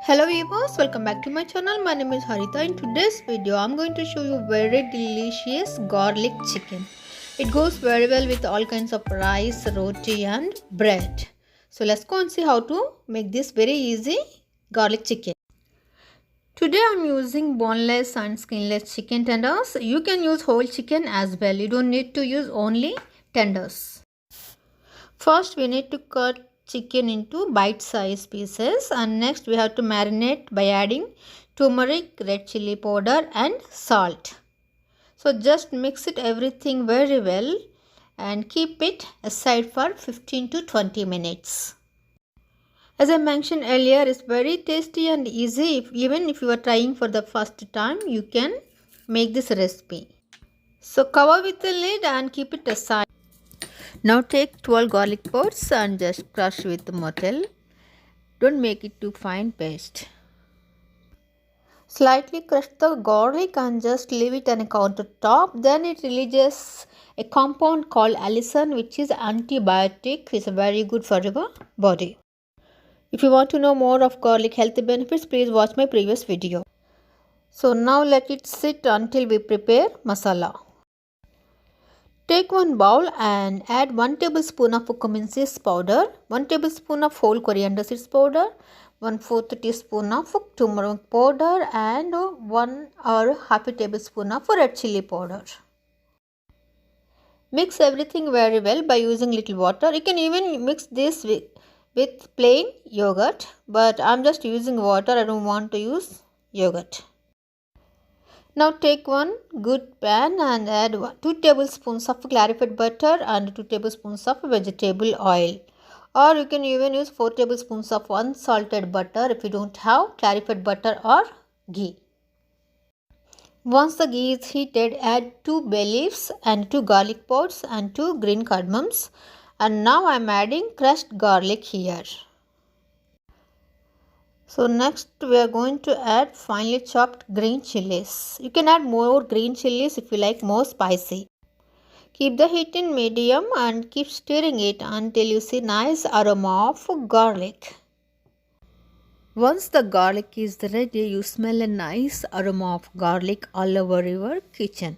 Hello viewers, welcome back to my channel. My name is Harita. In today's video, I'm going to show you very delicious garlic chicken. It goes very well with all kinds of rice, roti and bread. So let's go and see how to make this very easy garlic chicken. Today I'm using boneless and skinless chicken tenders. You can use whole chicken as well. You don't need to use only tenders. First we need to cut chicken into bite-sized pieces, and next we have to marinate by adding turmeric, red chilli powder and salt. So just mix it everything very well and keep it aside for 15 to 20 minutes. As I mentioned earlier, it's very tasty and easy. Even if you are trying for the first time, you can make this recipe. So cover with the lid and keep it aside. Now take 12 garlic pods and just crush with the mortar. Don't make it too fine paste. Slightly crush the garlic and just leave it on a countertop. Then it releases a compound called allicin, which is antibiotic. It's very good for your body. If you want to know more of garlic healthy benefits, please watch my previous video. So now let it sit until we prepare masala. Take one bowl and add 1 tablespoon of Cummin seeds powder, 1 tablespoon of whole coriander seeds powder, 1/4 teaspoon of turmeric powder and 1 or half a tablespoon of red chilli powder. Mix everything very well by using little water. You can even mix this with plain yogurt, but I'm just using water. I don't want to use yogurt. Now take one good pan and add 2 tablespoons of clarified butter and 2 tablespoons of vegetable oil. Or you can even use 4 tablespoons of unsalted butter if you don't have clarified butter or ghee. Once the ghee is heated, add 2 bay leaves and 2 garlic pods and 2 green cardamoms. And now I am adding crushed garlic here. So next we are going to add finely chopped green chilies. You can add more green chilies if you like more spicy. Keep the heat in medium and keep stirring it until you see nice aroma of garlic. Once the garlic is ready, you smell a nice aroma of garlic all over your kitchen.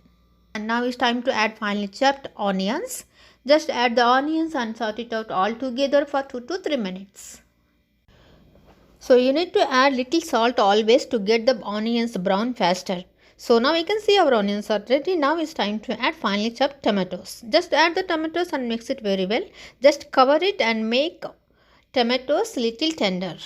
And now it's time to add finely chopped onions. Just add the onions and sort it out all together for 2 to 3 minutes. So you need to add little salt always to get the onions brown faster. So now we can see our onions are ready. Now it's time to add finely chopped tomatoes. Just add the tomatoes and mix it very well. Just cover it and make tomatoes little tender.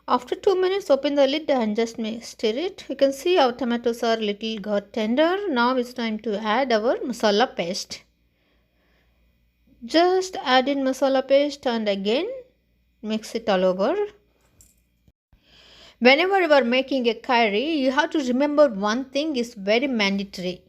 After 2 minutes, open the lid and just stir it. You can see our tomatoes are little got tender. Now it's time to add our masala paste. Just add in masala paste and again mix it all over. Whenever you are making a curry, you have to remember one thing is very mandatory.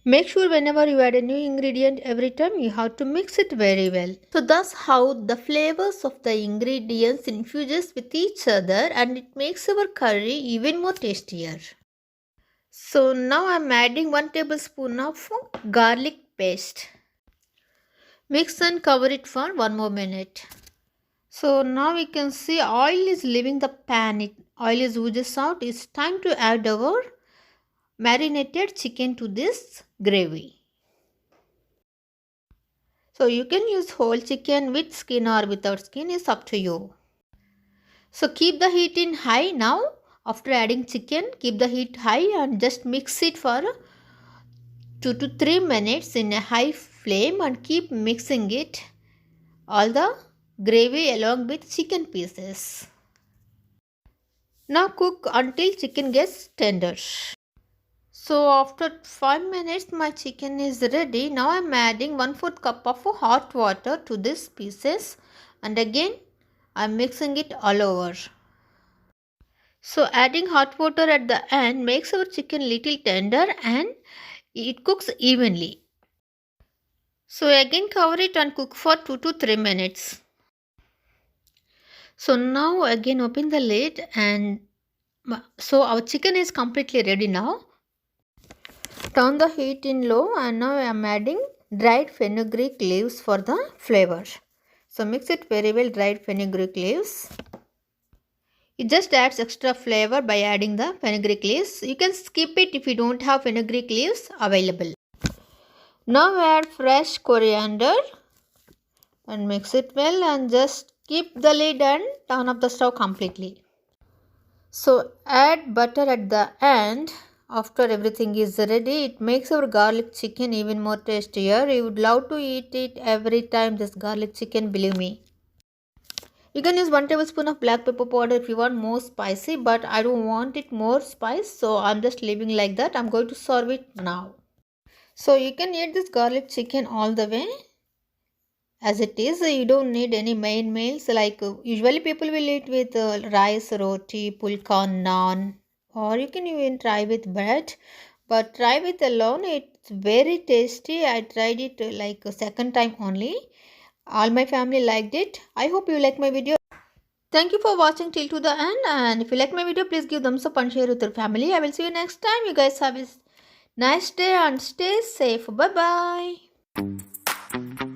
Make sure whenever you add a new ingredient, every time you have to mix it very well. So that's how the flavors of the ingredients infuses with each other and it makes our curry even more tastier. So now I am adding 1 tablespoon of garlic paste. Mix and cover it for 1 more minute. So now we can see oil is leaving the pan. Oil is oozes out. It's time to add our marinated chicken to this gravy. So you can use whole chicken with skin or without skin, is up to you. So keep the heat in high now. After adding chicken, keep the heat high and just mix it for 2 to 3 minutes in a high flame and keep mixing it all the gravy along with chicken pieces. Now cook until chicken gets tender. So after 5 minutes my chicken is ready. Now I am adding 1/4 cup of hot water to these pieces and again I am mixing it all over. So adding hot water at the end makes our chicken little tender and it cooks evenly. So again cover it and cook for 2 to 3 minutes. So now again open the lid and so our chicken is completely ready now. Turn the heat in low and now I am adding dried fenugreek leaves for the flavor. So mix it very well, dried fenugreek leaves. It just adds extra flavor by adding the fenugreek leaves. You can skip it if you don't have fenugreek leaves available. Now add fresh coriander and mix it well and just keep the lid and turn off the stove completely. So add butter at the end after everything is ready. It makes our garlic chicken even more tastier. You would love to eat it every time, this garlic chicken, believe me. You can use 1 tablespoon of black pepper powder if you want more spicy, but I don't want it more spice, so I'm just leaving like that. I'm going to serve it now. So you can eat this garlic chicken all the way as it is. You don't need any main meals like usually people will eat with rice, roti, pulka, naan, or you can even try with bread, but try with alone. It's very tasty. I tried it like a second time only. All my family liked it. I hope you like my video. Thank you for watching till to the end, and if you like my video, please give thumbs up and share with your family. I will see you next time. You guys have a nice day and stay safe. Bye bye.